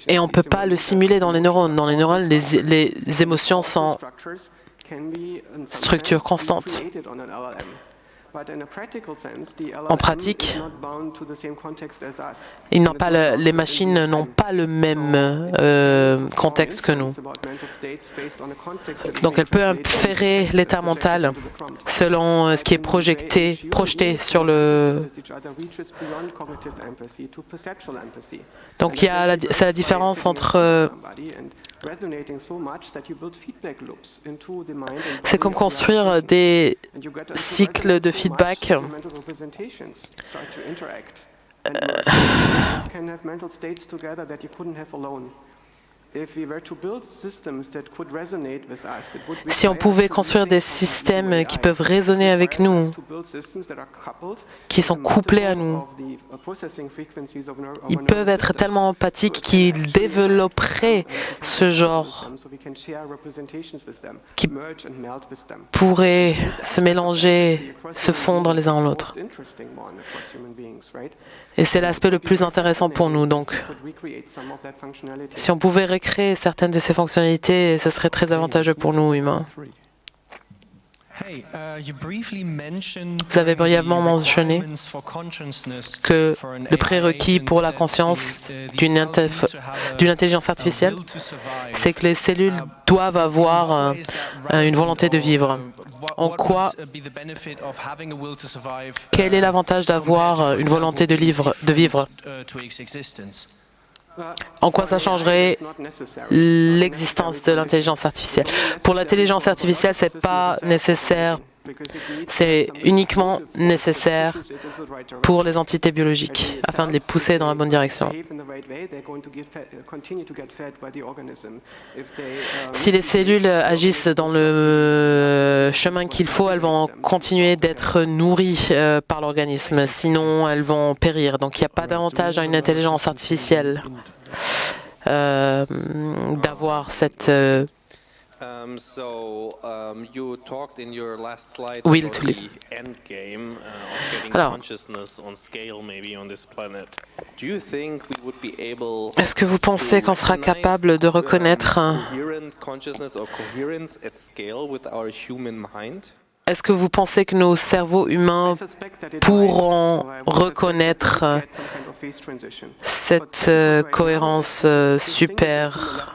Et on ne peut pas le simuler dans les neurones. Dans les neurones, les émotions sont structures constantes. En pratique, les machines n'ont pas le même contexte que nous. Donc elle peut inférer l'état mental selon ce qui est projeté sur le... Donc c'est la différence entre... C'est comme construire des cycles de feedback. Si on pouvait construire des systèmes qui peuvent raisonner avec nous, qui sont couplés à nous, ils peuvent être tellement empathiques qu'ils développeraient ce genre, qui pourraient se mélanger, se fondre les uns en l'autre. Et c'est l'aspect le plus intéressant pour nous. Donc, si on pouvait recréer certaines de ces fonctionnalités, ce serait très avantageux pour nous, humains. Vous avez brièvement mentionné que le prérequis pour la conscience d'une intelligence artificielle, c'est que les cellules doivent avoir une volonté de vivre. En quoi, quel est l'avantage d'avoir une volonté de vivre? En quoi ça changerait l'existence de l'intelligence artificielle? Pour l'intelligence artificielle, ce n'est pas nécessaire. C'est uniquement nécessaire pour les entités biologiques, afin de les pousser dans la bonne direction. Si les cellules agissent dans le chemin qu'il faut, elles vont continuer d'être nourries par l'organisme, sinon elles vont périr. Donc il n'y a pas d'avantage à une intelligence artificielle d'avoir cette... you talked in your last slide will about to live. the end game of getting Alors, consciousness on scale maybe on this planet. Do you think we would be able est-ce que vous pensez qu'on sera capable de reconnaître coherent consciousness or coherence at scale with our human mind? Est-ce que vous pensez que nos cerveaux humains pourront reconnaître cette cohérence super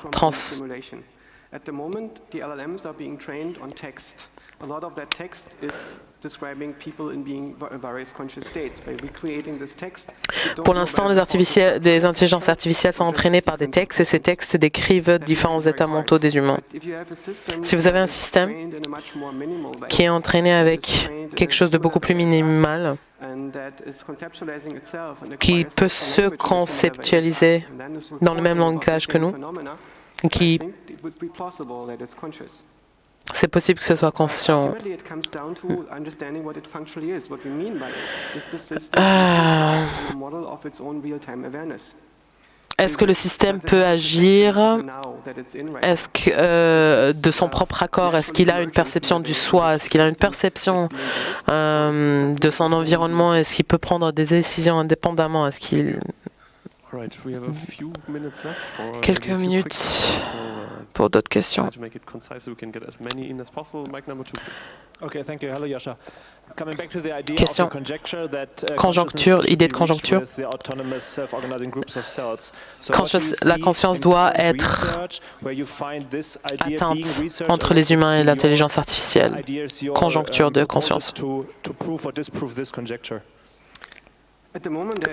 At the moment, the LLMs are being trained on text. A lot of that text is describing people in being various conscious states. By recreating this text, Pour l'instant, des intelligences artificielles sont entraînées par des textes et ces textes décrivent différents états mentaux des humains. Si vous avez un système qui est entraîné avec quelque chose de beaucoup plus minimal, qui peut se conceptualiser dans le même langage que nous, c'est possible que ce soit conscient. Est-ce que le système peut agir? Est-ce que de son propre accord? Est-ce qu'il a une perception du soi? Est-ce qu'il a une perception de son environnement? Est-ce qu'il peut prendre des décisions indépendamment? Est-ce qu'il... Quelques minutes pour d'autres questions. Question. Conjoncture, idée de conjoncture. La conscience doit être atteinte entre les humains et l'intelligence artificielle. Conjoncture de conscience.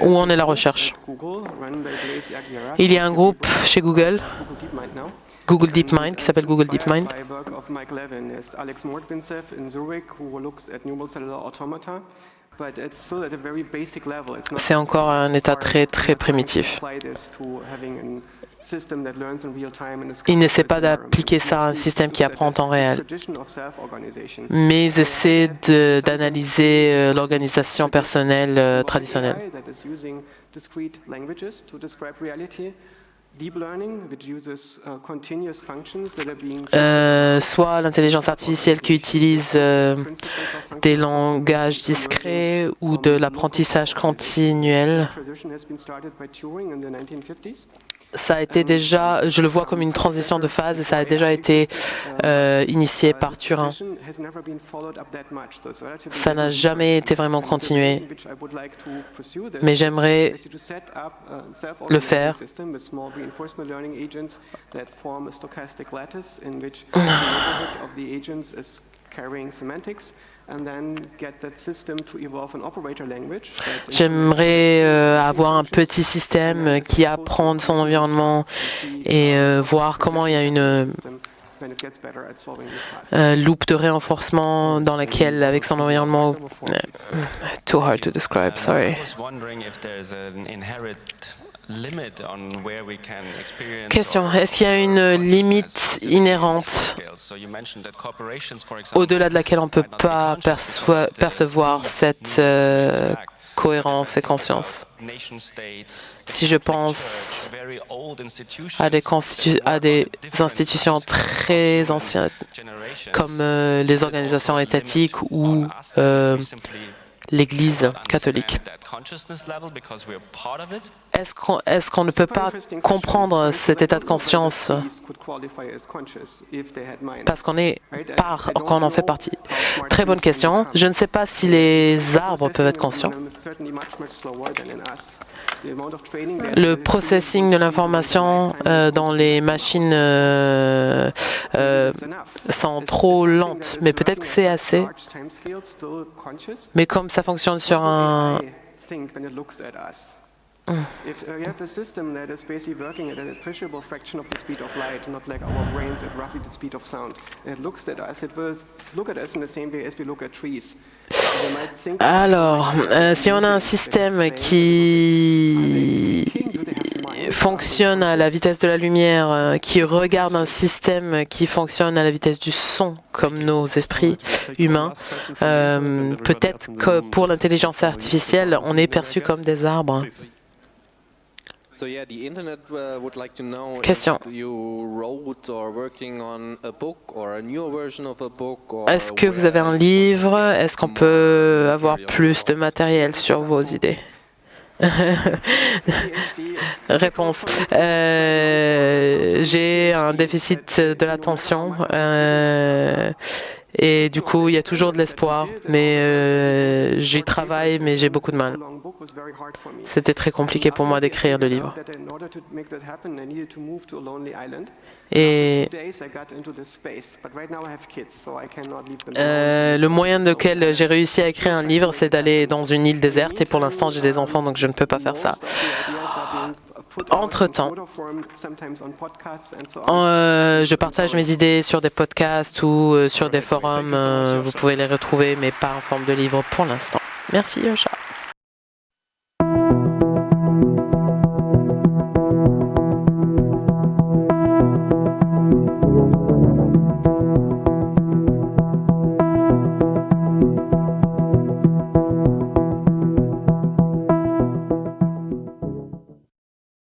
Où en est la recherche? Il y a un groupe chez Google, Google DeepMind, qui s'appelle Google DeepMind. C'est encore un état très primitif. Il n'essaie pas d'appliquer ça à un système qui apprend en temps réel, mais ils essaient d'analyser l'organisation personnelle traditionnelle. Soit l'intelligence artificielle qui utilise des langages discrets ou de l'apprentissage continuel. Ça a été déjà, je le vois comme une transition de phase et ça a déjà été initié par Turing. Ça n'a jamais été vraiment continué, mais j'aimerais le faire. J'aimerais avoir un petit système qui apprend de son environnement et voir comment il y a une loupe de renforcement dans laquelle, avec son environnement, too hard to describe, sorry. Question, est-ce qu'il y a une limite inhérente au-delà de laquelle on ne peut pas percevoir cette cohérence et conscience? Si je pense à des institutions très anciennes, comme les organisations étatiques ou l'Église catholique. Est-ce qu'on ne peut pas comprendre cet état de conscience parce qu'on en fait partie? Très bonne question. Je ne sais pas si les arbres peuvent être conscients. Le processing de l'information dans les machines sont trop lentes, mais peut-être que c'est assez. Mais comme ça fonctionne sur un... If you have a system that is basically working at an appreciable fraction of the speed of light, not like our brains at roughly the speed of sound, and it looks at us, it will look at us in the same way as we look at trees. Alors, si on a un système qui fonctionne à la vitesse de la lumière, qui regarde un système qui fonctionne à la vitesse du son, comme nos esprits humains, peut-être que pour l'intelligence artificielle, on est perçu comme des arbres. Question. Est-ce que vous avez un livre? Est-ce qu'on peut avoir plus de matériel sur vos idées? Réponse. J'ai un déficit de l'attention et du coup il y a toujours de l'espoir, mais j'y travaille, mais j'ai beaucoup de mal. C'était très compliqué pour moi d'écrire le livre. Et le moyen lequel j'ai réussi à écrire un livre, c'est d'aller dans une île déserte, et pour l'instant j'ai des enfants, donc je ne peux pas faire ça. Entre-temps, je partage mes idées sur des podcasts ou sur des forums. Vous pouvez les retrouver, mais pas en forme de livre pour l'instant. Merci, Yosha.